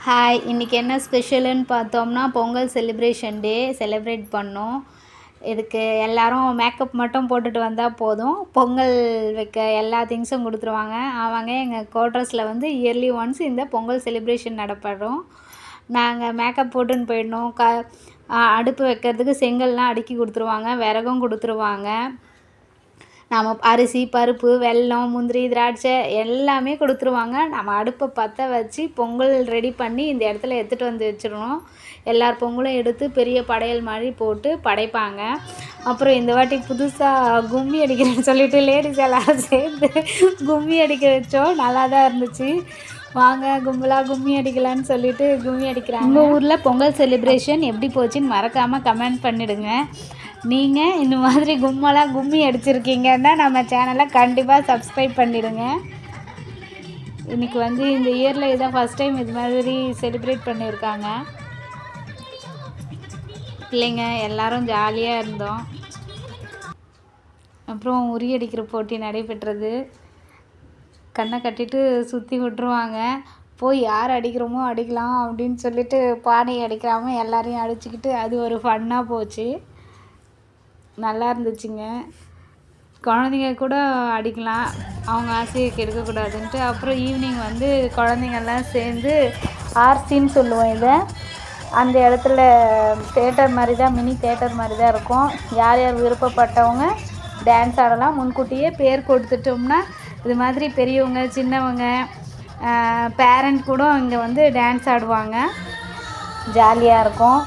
Hi, இன்றைக்கி என்ன ஸ்பெஷலுன்னு பார்த்தோம்னா பொங்கல் செலிப்ரேஷன் டே செலிப்ரேட் பண்ணோம். இதுக்கு எல்லோரும் மேக்கப் மட்டும் போட்டுட்டு வந்தால் போதும், பொங்கல் வைக்க எல்லா திங்ஸும் கொடுத்துருவாங்க. அவங்க எங்கள் குவார்ட்டர்ஸில் வந்து இயர்லி ஒன்ஸ் இந்த பொங்கல் செலிப்ரேஷன் நடப்படும். நாங்கள் மேக்கப் போட்டுன்னு போயிடணும். அடுப்பு வைக்கிறதுக்கு செங்கல்லாம் அடுக்கி கொடுத்துருவாங்க, விறகும் கொடுத்துருவாங்க. நம்ம அரிசி, பருப்பு, வெல்லம், முந்திரி, திராட்சை எல்லாமே கொடுத்துருவாங்க. நம்ம அடுப்பை பற்ற வச்சு பொங்கல் ரெடி பண்ணி இந்த இடத்துல எடுத்துகிட்டு வந்து வச்சிடணும். எல்லார் பொங்கலும் எடுத்து பெரிய படையல் மாதிரி போட்டு படைப்பாங்க. அப்புறம் இந்த வாட்டி புதுசாக கும்மி அடிக்கிறேன்னு சொல்லிட்டு லேடிஸ் எல்லோரும் சேர்ந்து கும்மி அடிக்க வச்சோம். நல்லா தான் இருந்துச்சு. வாங்க கும்பலாக கும்மி அடிக்கலான்னு சொல்லிட்டு கும்மி அடிக்கிறாங்க. உங்கள் ஊரில் பொங்கல் செலிப்ரேஷன் எப்படி போச்சுன்னு மறக்காமல் கமெண்ட் பண்ணிவிடுங்க. நீங்கள் இந்த மாதிரி கும்பலாக கும்மி அடிச்சிருக்கீங்கன்னா நம்ம சேனலை கண்டிப்பாக சப்ஸ்கிரைப் பண்ணிவிடுங்க. இன்றைக்கி வந்து இந்த இயரில் இதான் ஃபஸ்ட் டைம் இது மாதிரி செலிப்ரேட் பண்ணியிருக்காங்க. பிள்ளைங்க எல்லோரும் ஜாலியாக இருந்தோம். அப்புறம் உரி அடிக்கிற போட்டி நடைபெற்றது. கண்ணை கட்டிட்டு சுற்றி விட்டுருவாங்க. போய் யார் அடிக்கிறோமோ அடிக்கலாம் அப்படின்னு சொல்லிட்டு பானையை அடிக்கிறாம எல்லாரையும் அடிச்சுக்கிட்டு அது ஒரு ஃபன்னாக போச்சு. நல்லா இருந்துச்சுங்க. குழந்தைங்க கூட அடிக்கலாம், அவங்க ஆசையை கெடுக்கக்கூடாதுன்ட்டு. அப்புறம் ஈவினிங் வந்து குழந்தைங்கள்லாம் சேர்ந்து ஆர்சின்னு சொல்லுவோம் இதை. அந்த இடத்துல தேட்டர் மாதிரி தான், மினி தேட்டர் மாதிரி தான் இருக்கும். யார் யார் விருப்பப்பட்டவங்க டான்ஸ் ஆடலாம். முன்கூட்டியே பேர் கொடுத்துட்டோம்னா இது மாதிரி பெரியவங்க, சின்னவங்க, பேரண்ட் கூட இங்கே வந்து டான்ஸ் ஆடுவாங்க. ஜாலியாக இருக்கும்,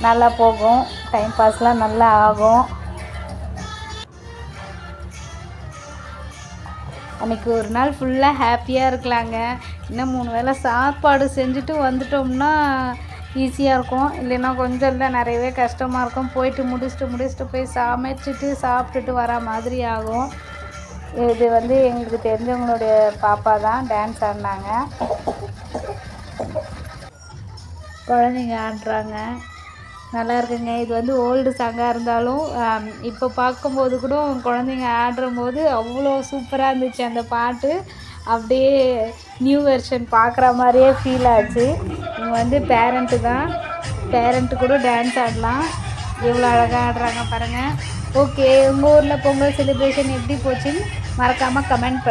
நல்லா போகும், டைம் பாஸ்லாம் நல்லா ஆகும். அன்றைக்கி ஒரு நாள் ஃபுல்லாக ஹாப்பியாக இருக்கலாங்க. இன்னும் 3 வேளை சாப்பாடு செஞ்சுட்டு வந்துட்டோம்னா ஈஸியாக இருக்கும். இல்லைன்னா கொஞ்சம் இல்லை நிறையவே கஷ்டமாக இருக்கும். போயிட்டு முடிச்சுட்டு போய் சமைச்சிட்டு சாப்பிட்டுட்டு வர மாதிரி ஆகும். இது வந்து எங்களுக்கு தெரிஞ்சவங்களுடைய பாப்பா தான் டான்ஸ் ஆடினாங்க. குழந்தைங்க ஆடுறாங்க, நல்லா இருக்குங்க. இது வந்து ஓல்டு சாங்காக இருந்தாலும் இப்போ பார்க்கும்போது கூட குழந்தைங்க ஆடும்போது அவ்வளோ சூப்பராக இருந்துச்சு. அந்த பாட்டு அப்படியே நியூ வெர்ஷன் பார்க்குற மாதிரியே ஃபீல் ஆச்சு. இவங்க வந்து பேரண்ட்டு தான், பேரண்ட்டு கூட டான்ஸ் ஆடலாம். எவ்வளோ அழகாக ஆடுறாங்க பாருங்கள். ஓகே, உங்கள் ஊரில் பொங்கல் செலிப்ரேஷன் எப்படி போச்சுன்னு மறக்காமல் கமெண்ட்